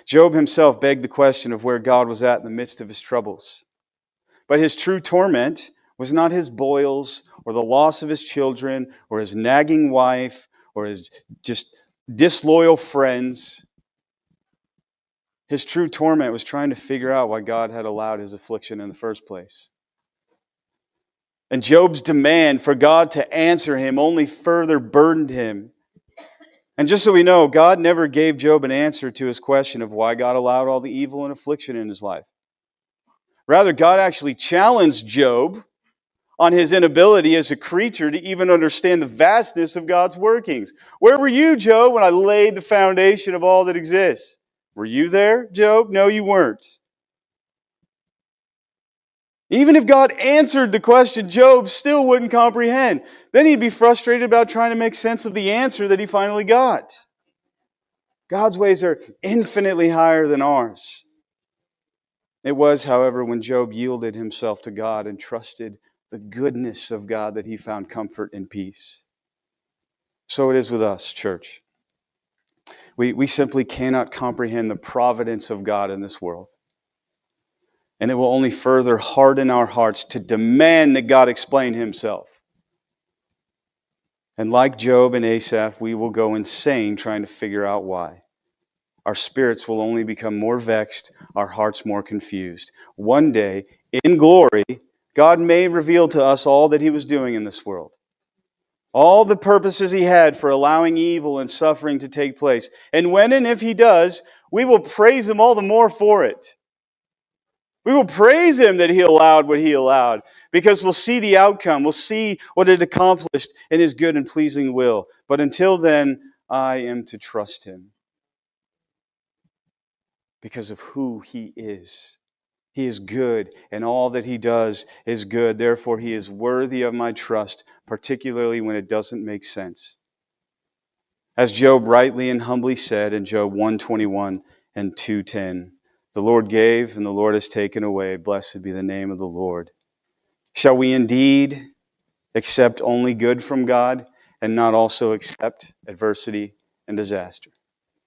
Job himself begged the question of where God was at in the midst of his troubles. But his true torment was not his boils or the loss of his children or his nagging wife or his just disloyal friends. His true torment was trying to figure out why God had allowed his affliction in the first place. And Job's demand for God to answer him only further burdened him. And just so we know, God never gave Job an answer to his question of why God allowed all the evil and affliction in his life. Rather, God actually challenged Job on his inability as a creature to even understand the vastness of God's workings. Where were you, Job, when I laid the foundation of all that exists? Were you there, Job? No, you weren't. Even if God answered the question, Job still wouldn't comprehend. Then he'd be frustrated about trying to make sense of the answer that he finally got. God's ways are infinitely higher than ours. It was, however, when Job yielded himself to God and trusted the goodness of God that he found comfort and peace. So it is with us, church. We simply cannot comprehend the providence of God in this world. And it will only further harden our hearts to demand that God explain himself. And like Job and Asaph, we will go insane trying to figure out why. Our spirits will only become more vexed, our hearts more confused. One day, in glory, God may reveal to us all that he was doing in this world. All the purposes he had for allowing evil and suffering to take place. And when and if he does, we will praise him all the more for it. We will praise him that he allowed what he allowed, because we'll see the outcome. We'll see what it accomplished in his good and pleasing will. But until then, I am to trust him because of who he is. He is good, and all that he does is good. Therefore, he is worthy of my trust, particularly when it doesn't make sense. As Job rightly and humbly said in Job 1:21 and 2:10, the Lord gave and the Lord has taken away. Blessed be the name of the Lord. Shall we indeed accept only good from God and not also accept adversity and disaster?